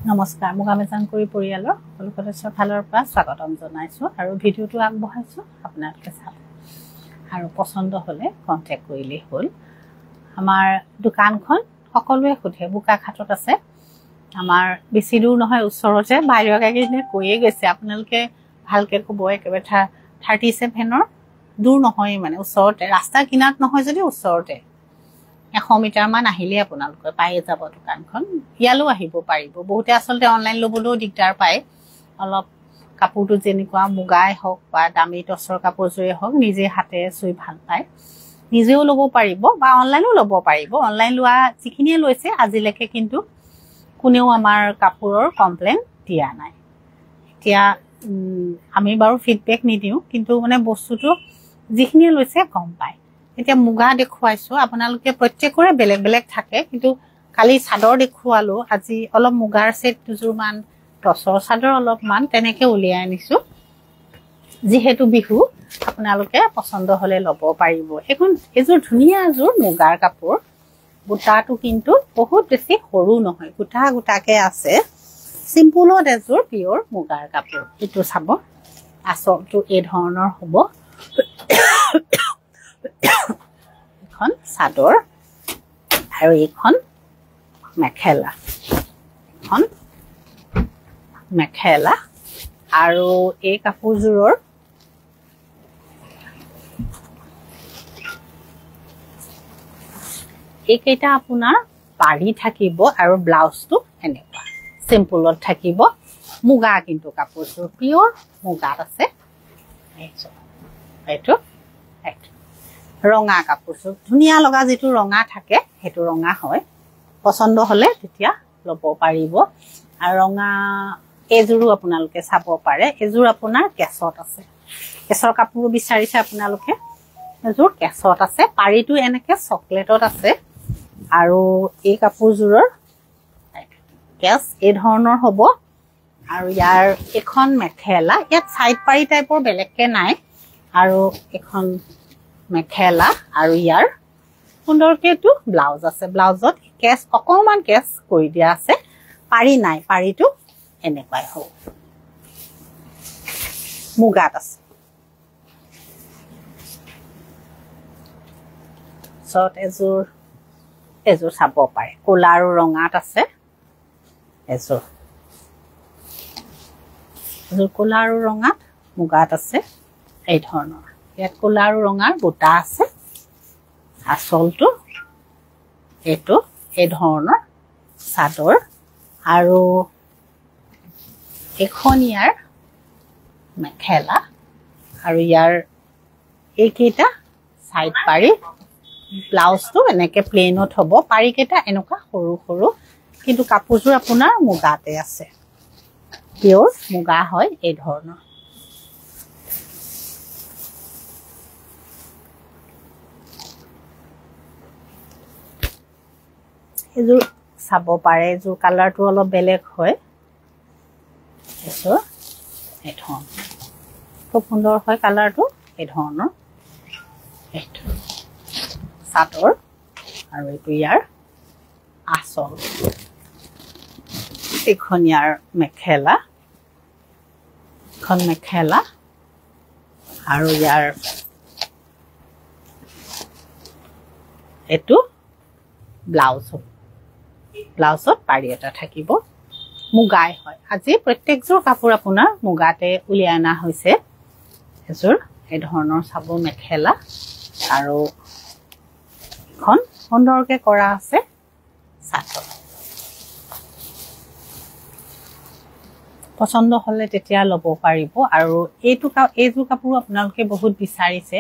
নমস্কাৰ মুগামেজানকুৰি পৰিয়ালৰ সকলো সদস্যৰ ফালৰ পৰা স্বাগতম জনাইছোঁ আৰু ভিডিঅ'টো আগবঢ়াইছোঁ আপোনালোকে চাব আৰু পছন্দ হ'লে কণ্টেক্ট কৰিলেই হ'ল। আমাৰ দোকানখন সকলোৱে সোধে বোকাখাটত আছে, আমাৰ বেছি দূৰ নহয়, ওচৰতে। বাইদেউগৰাকীয়ে কৈয়ে গৈছে আপোনালোকে ভালকৈ ক'ব, একেবাৰে 37ৰ দূৰ নহয়, মানে ওচৰতে, ৰাস্তাৰ কিনাৰত নহয় যদি ওচৰতে 100 মিটাৰমান আহিলে আপোনালোকে পায়ে যাব দোকানখন। ইয়ালৈও আহিব পাৰিব। বহুতে আচলতে অনলাইন ল'বলৈও দিগদাৰ পায়, অলপ কাপোৰটো যেনেকুৱা মুগাই হওক বা দামী টচৰ কাপোৰযোৰে হওক নিজে হাতে চুই ভাল পায়, নিজেও ল'ব পাৰিব বা অনলাইনো ল'ব পাৰিব। অনলাইন লোৱা যিখিনিয়ে লৈছে আজিলৈকে কিন্তু কোনেও আমাৰ কাপোৰৰ কমপ্লেইন দিয়া নাই। এতিয়া আমি বাৰু ফিডবেক নিদিওঁ, কিন্তু মানে বস্তুটো যিখিনিয়ে লৈছে গম পায়। এতিয়া মুগা দেখুৱাইছোঁ, আপোনালোকে প্ৰত্যেকৰে বেলেগ বেলেগ থাকে, কিন্তু কালি চাদৰ দেখুৱালোঁ, আজি অলপ মুগাৰ ছেট দুযোৰমান, টচৰ চাদৰ অলপমান তেনেকৈ উলিয়াই আনিছোঁ। যিহেতু বিহু, আপোনালোকে পচন্দ হ'লে ল'ব পাৰিব। এইযোৰ ধুনীয়া এযোৰ মুগাৰ কাপোৰ, বুটাটো কিন্তু বহুত বেছি সৰু নহয়, গোটা গোটাকৈ আছে। চিম্পুলত এযোৰ পিয়ৰ মুগাৰ কাপোৰ। এইটো চাব, আচলটো এই ধৰণৰ হ'ব। এখন চাদৰ আৰু এইখন মেখেলা, এখন মেখেলা আৰু এই কাপোৰযোৰৰ এইকেইটা আপোনাৰ পাৰি থাকিব আৰু ব্লাউজটো এনেকুৱা চিম্পুলত থাকিব। মুগা কিন্তু কাপোৰযোৰ পিয়ৰ মুগাত আছে। এইটো ৰঙা কাপোৰযোৰ, ধুনীয়া লগা যিটো ৰঙা থাকে সেইটো ৰঙা হয়। পচন্দ হ'লে তেতিয়া ল'ব পাৰিব। আৰু ৰঙা এইযোৰো আপোনালোকে চাব পাৰে। এইযোৰ আপোনাৰ কেছত আছে, কেছৰ কাপোৰো বিচাৰিছে আপোনালোকে, এযোৰ কেছত আছে। পাৰিটো এনেকৈ চকলেটত আছে আৰু এই কাপোৰযোৰৰ কেছ এই ধৰণৰ হ'ব। আৰু ইয়াৰ এখন মেখেলা, ইয়াত চাইড পাৰি টাইপৰ বেলেগকৈ নাই, আৰু এখন মেখেলা আৰু ইয়াৰ সুন্দৰকৈ এইটো ব্লাউজ আছে। ব্লাউজত কেছ অকণমান কেছ কৰি দিয়া আছে, পাৰি নাই, পাৰিটো এনেকুৱাই হ'ব, মুগাত আছে। তাৰপিছত এযোৰ চাব পাৰে, ক'লা আৰু ৰঙাত আছে। এযোৰ ক'লা আৰু ৰঙাত মুগাত আছে এই ধৰণৰ। ইয়াত ক'লা আৰু ৰঙাৰ বুটা আছে। আচলটো এইটো এই ধৰণৰ চাদৰ আৰু এখন ইয়াৰ মেখেলা আৰু ইয়াৰ এইকেইটা চাইড পাৰি, ব্লাউজটো এনেকৈ প্লেইনত হ'ব। পাৰিকেইটা এনেকুৱা সৰু সৰু, কিন্তু কাপোৰযোৰ আপোনাৰ মুগাতে আছে, পিয়ৰ মুগা হয় এই ধৰণৰ। এইযোৰ চাব পাৰে, এইযোৰ কালাৰটো অলপ বেলেগ হয়। এইযোৰ এই ধৰণৰ খুব সুন্দৰ হয় কালাৰটো, এই ধৰণৰ। এইটো চাদৰ আৰু এইটো ইয়াৰ আচল। এইখন ইয়াৰ মেখেলা, এখন মেখেলা আৰু ইয়াৰ এইটো ব্লাউজ হ'ব। ব্লাউজত পাৰি এটা থাকিব, মুগাই হয়। আজি প্ৰত্যেকযোৰ কাপোৰ আপোনাৰ মুগাতে উলিয়াই অনা হৈছে। এযোৰ এই ধৰণৰ চাব মেখেলা আৰু এখন সুন্দৰকৈ কৰা আছে চাদৰ। পচন্দ হ'লে তেতিয়া ল'ব পাৰিব। আৰু এইযোৰ কাপোৰ আপোনালোকে বহুত বিচাৰিছে।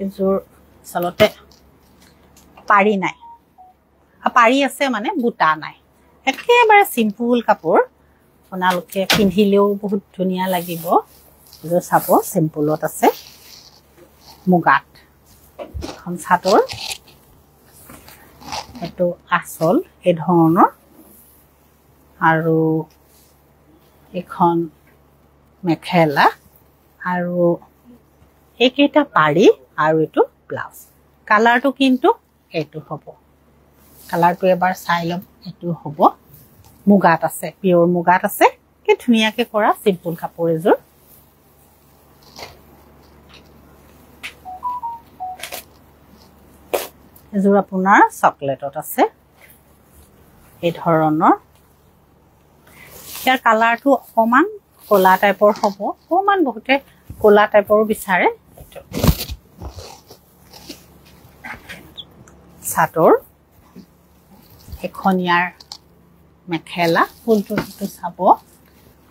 এইযোৰ আচলতে পাৰি নাই, পাৰি আছে মানে বুটা নাই, একেবাৰে চিম্পুল কাপোৰ, আপোনালোকে পিন্ধিলেও বহুত ধুনীয়া লাগিব। এইযোৰ চাব চিম্পুলত আছে মুগাত, এখন চাদৰ, এইটো আচল এই ধৰণৰ আৰু এখন মেখেলা আৰু এইকেইটা পাৰি আৰু এইটো ব্লাউজ। কালাৰটো কিন্তু এইটো হ'ব, কালাৰটো এবাৰ চাই ল'ম। এইটো হ'ব মুগাত আছে, পিওৰ মুগাত আছে। কি ধুনীয়াকে কৰা চিম্পল কাপোৰ এযোৰ। এযোৰ আপোনাৰ চকলেটত আছে এই ধৰণৰ। ইয়াৰ কালাৰটো অকমান কলা টাইপৰ হ'ব, অকমান বহুতে কলা টাইপৰো বিচাৰে। চাদৰ এখন ইয়াৰ মেখেলা ফুলটো চাব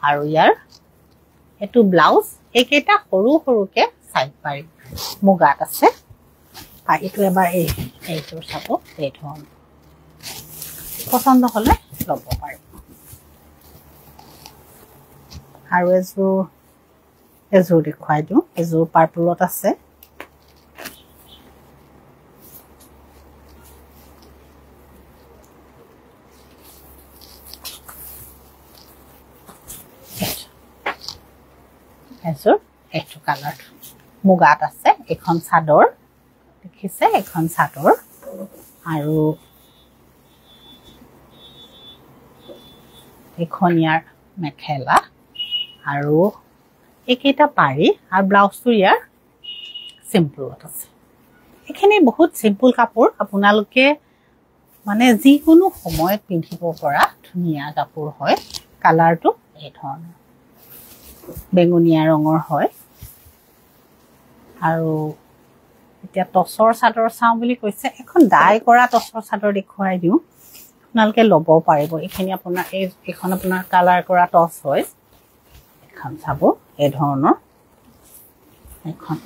আৰু ইয়াৰ এইটো ব্লাউজ। এইকেইটা সৰু সৰুকে চাইড পাৰি মুগাত আছে। আৰু এইটো এবাৰ এইটোৰ চাব এই ধৰণৰ। পচন্দ হ'লে ল'ব পাৰিব। আৰু এযোৰ দেখুৱাই দিওঁ। এযোৰ পাৰ্পলত আছে। এযোৰ এইটো কালাৰ মুগাত আছে। এখন চাদৰ দেখিছে, এখন চাদৰ আৰু এখন ইয়াৰ মেখেলা আৰু এইকেইটা পাৰি আৰু ব্লাউজটো ইয়াৰ চিম্পলত আছে। এইখিনি বহুত চিম্পল কাপোৰ, আপোনালোকে মানে যিকোনো সময়ত পিন্ধিব পৰা ধুনীয়া কাপোৰ হয়। কালাৰটো এই ধৰণৰ বেঙুনীয়া ৰঙৰ হয়। আৰু এতিয়া টচৰ চাদৰ চাওঁ বুলি কৈছে। এখন ডাই কৰা টচৰ চাদৰ দেখুৱাই দিওঁ, আপোনালোকে ল'ব পাৰিব। এইখিনি আপোনাৰ এইখন আপোনাৰ কালাৰ কৰা টচ হয়। এখন চাব এই ধৰণৰ। এখন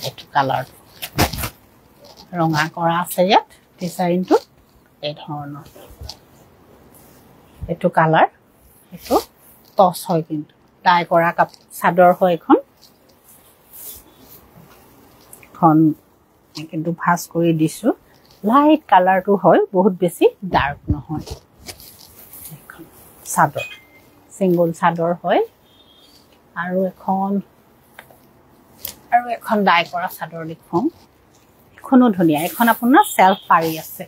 এইটো কালাৰ ৰঙা কৰা আছে ইয়াত ডিজাইনটো এই ধৰণৰ। এইটো কালাৰ, এইটো টচ হয় কিন্তু ডাই কৰা চাদৰ হয়। এখন কিন্তু ভাজ কৰি দিছো। লাইট কালাৰটো হয়, বহুত বেছি ডাৰ্ক নহয়। এখন চাদৰ চিংগল চাদৰ হয়। আৰু এখন ডাই কৰা চাদৰ দেখুৱাম। এখনো ধুনীয়া। এখন আপোনাৰ চেল্ফ পাৰি আছে,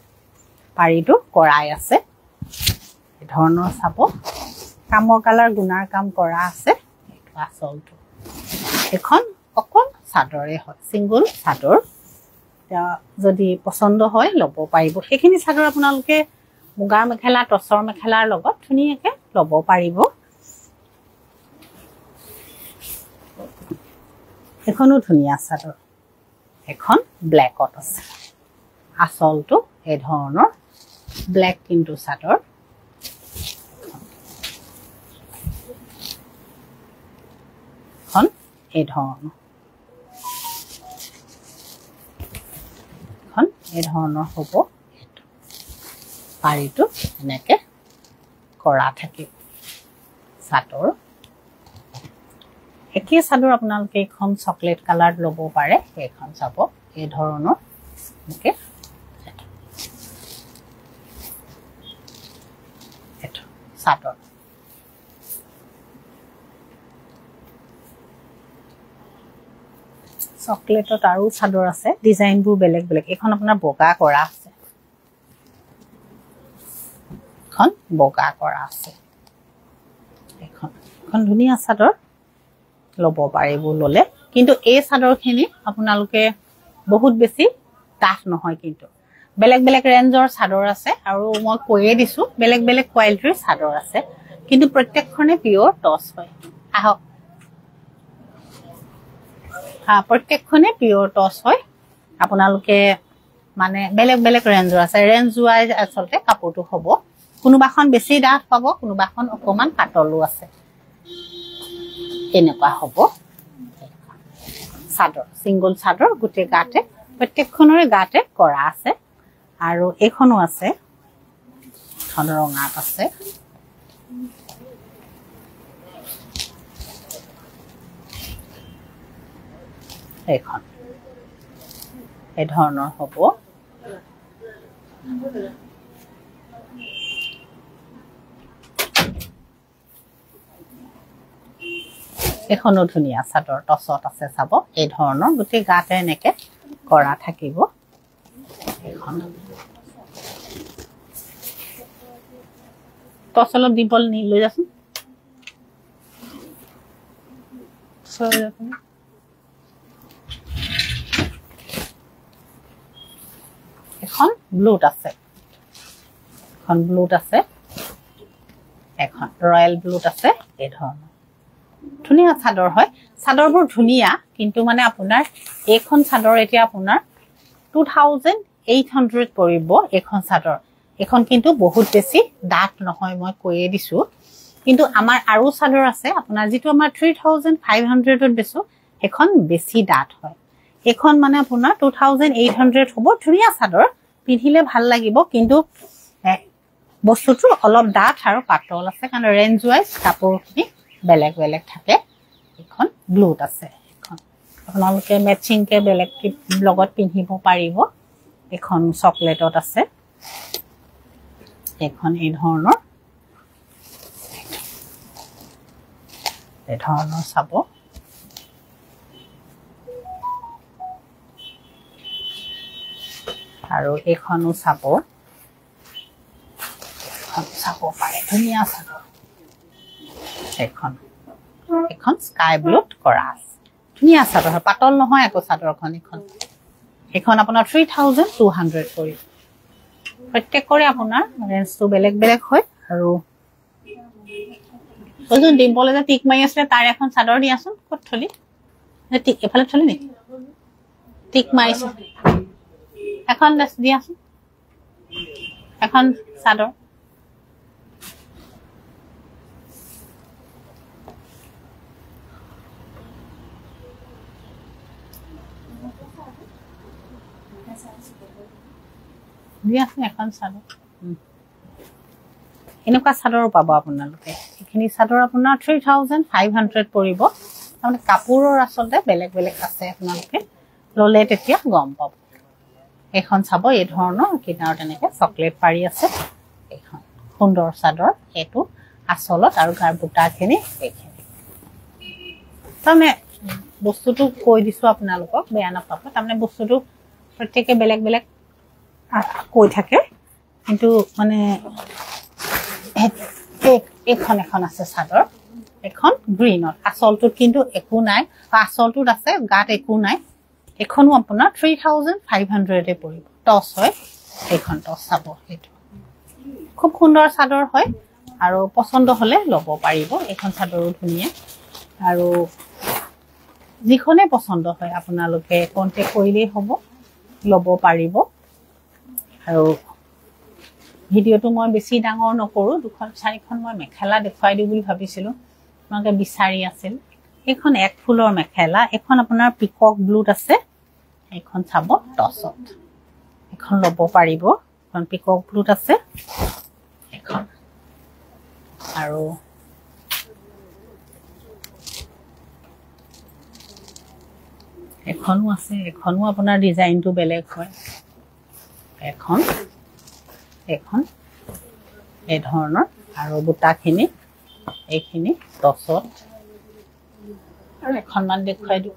পাৰিটো কৰাই আছে এই ধৰণৰ। চাব কামৰ কালাৰ গুণাৰ কাম কৰা আছে। এইটো আচলটো। এখন অকল চাদৰে হয়, চিংগল চাদৰ। যদি পচন্দ হয় ল'ব পাৰিব। সেইখিনি চাদৰ আপোনালোকে মুগাৰ মেখেলা টচৰ মেখেলাৰ লগত ধুনীয়াকে ল'ব পাৰিব। এখনো ধুনীয়া চাদৰ। এখন ব্লেকত আছে। আচলটো এই ধৰণৰ ব্লেক কিন্তু চাদৰ। এখন এই ধৰণৰ, এখন এই ধৰণৰ হ'ব। পাৰিটো এনেকে কৰা থাকিব চাদৰ। একেই চাদৰ আপোনালোকে এখন চকলেট কালাৰ ল'ব পাৰে। এইখন চাব এই ধৰণৰ এনেকে চাদৰ। চকলেটত আৰু চাদৰ আছে, ডিজাইনবোৰ বেলেগ বেলেগ। এইখন আপোনাৰ বগা কৰা আছে, এখন বগা কৰা আছে। এখন ধুনীয়া চাদৰ ল'ব পাৰিব ল'লে। কিন্তু এই চাদৰখিনি আপোনালোকে বহুত বেছি ডাঠ নহয়, কিন্তু বেলেগ বেলেগ ৰেঞ্জৰ চাদৰ আছে। আৰু মই কৈয়ে দিছোঁ বেলেগ বেলেগ কোৱালিটিৰ চাদৰ আছে, কিন্তু প্ৰত্যেকখনে পিয়ৰ টচ হয়। আহক, প্ৰত্যেকখনে পিয়ৰ টচ হয়। আপোনালোকে মানে বেলেগ বেলেগ ৰেঞ্জৰ আছে। ৰেঞ্জ ৱাইজ আচলতে কাপোৰটো হ'ব। কোনোবাখন বেছি ডাঠ পাব, কোনোবাখন অকণমান পাতলো আছে। এনেকুৱা হ'ব চাদৰ। চিংগল চাদৰ গোটেই গাতে, প্ৰত্যেকখনৰে গাতে কৰা আছে। আৰু এইখনো আছে, এখন ৰঙাত আছে। এইখন এই ধৰণৰ হ'ব। এখনো ধুনীয়া চাদৰ টচত আছে। চাব এই ধৰণৰ গোটেই গাতে এনেকে কৰা থাকিব। এখন টচলত ডিম্পল নি লৈ যাচোন এখন ব্লুট আছে এখন ৰয়েল ব্লুট আছে এই ধৰণৰ ধুনীয়া চাদৰ হয় চাদৰবোৰ ধুনীয়া কিন্তু মানে আপোনাৰ এইখন চাদৰ এতিয়া আপোনাৰ 2800 পৰিব এখন চাদৰ এখন কিন্তু বহুত বেছি ডাঠ নহয় মই কৈয়ে দিছো কিন্তু আমাৰ আৰু চাদৰ আছে আপোনাৰ যেটো আমাৰ 3500 ত বেছো এখন বেছি ডাঠ হয় এখন মানে আপোনাৰ 2800 হ'ব ধুনীয়া চাদৰ পিন্ধিলে ভাল লাগিব কিন্তু বস্তুটো অলপ ডাঠ আৰু পাতল আছে কাৰণ ৰেঞ্জ ওয়াইজ কাপোৰখিনি বেলেগ বেলেগ থাকে এখন ব্লুট আছে এখন আপোনালোকে ম্যাচিং কে বেলেগ লগত পিন্ধিব পাৰিব এখন চকলেটত আছে এখন এই ধৰণৰ চাব আৰু এখনো চাব পাৰে ধুনীয়া চাদৰ এখন স্কাই ব্লুত কৰা ধুনীয়া চাদৰ পাতল নহয় আকৌ চাদৰখন এখন আপোনাৰ 3200 পৰিব প্ৰত্যেকৰে আপোনাৰ ৰেঞ্জটো বেলেগ বেলেগ হয় আৰু ওজন ডিম্পল এটা টিক মাৰি আছে তাৰ এখন চাদৰ দিয়াচোন কত থলি টিক এফালে থলি নেকি টিক মাৰিছে এখন দিয়াচোন এখন চাদৰ দিয়াচোন এখন চাদৰ এনেকুৱা চাদৰ পাব আপোনালোকে এইখিনি চাদৰ আপোনাৰ 3500 পৰিব মানে কাপোৰৰ আচলতে বেলেগ বেলেগ আছে আপোনালোকে ললে তেতিয়া গম পাব এখন চাব এই ধৰণৰ কিনাৰত এনেকে চকলেট পাৰি আছে এখন সুন্দৰ চাদৰ এটো আচলত আৰু গাৰ বুটাখিনি এইখিনি তাৰমানে বস্তুটো কৈ দিছো আপোনালোকক বেয়া নাপাব তাৰমানে বস্তুটো প্ৰত্যেককে বেলেগ বেলেগ কৈ থাকে কিন্তু মানে এখন আছে চাদৰ এখন গ্ৰীনত আচলটোত কিন্তু একো নাই আচলটোত আছে গাত একো নাই এখনো আপোনাৰ 3500 এ পৰিব টস হয় এখন টস চাব হেতু খুব সুন্দৰ চাদৰ হয় আৰু পছন্দ হলে লব পাৰিব এখন চাদৰো ধুনীয়া আৰু যিখনে পছন্দ হয় আপোনালোকে কন্টেক্ট কৰিলেই হ'ব লব পাৰিব আৰু ভিডিওটো মই বেছি ডাঙৰ নকৰো দুখন চাৰিখন মই মেখেলা দেখুৱাই দিও বুলি ভাবিছিলো আপোনালোকে বিচাৰি আছিল এখন এক ফুলৰ মেখেলা এখন আপোনাৰ পিকক ব্লুট আছে এখন চাব টছত এখন লব পাৰিব এখন পিকক ব্লুট আছে এখন আৰু এখনো আছে এখনো আপোনাৰ ডিজাইনটো বেলেগ হয় এখন এই ধৰণৰ আৰু বুটাখিনি এইখিনি টছত আৰু এখনমান দেখুৱাই দিও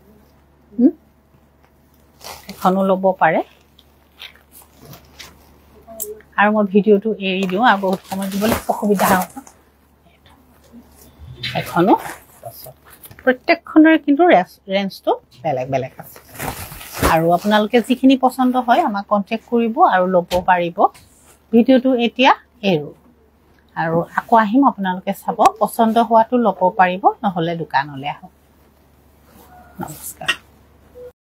এখনো লব পাৰে আৰু মই ভিডিওটো এৰি দিও আৰু বহুত সময় দিবলৈ অসুবিধা হ'ব এখনো টছত প্ৰত্যেকখনৰ কিন্তু ৰেঞ্জটো বেলেগ বেলেগ আছে আৰু আপোনালোকে যিখিনি পছন্দ হয় আমাক কন্টেক্ট কৰিব আৰু লব পাৰিব ভিডিওটো এতিয়া এৰো আৰু আকৌ আহিম আপোনালোকে চাব পছন্দ হোৱাটো লব পাৰিব নহলে দোকানলৈ আহক নমস্কাৰ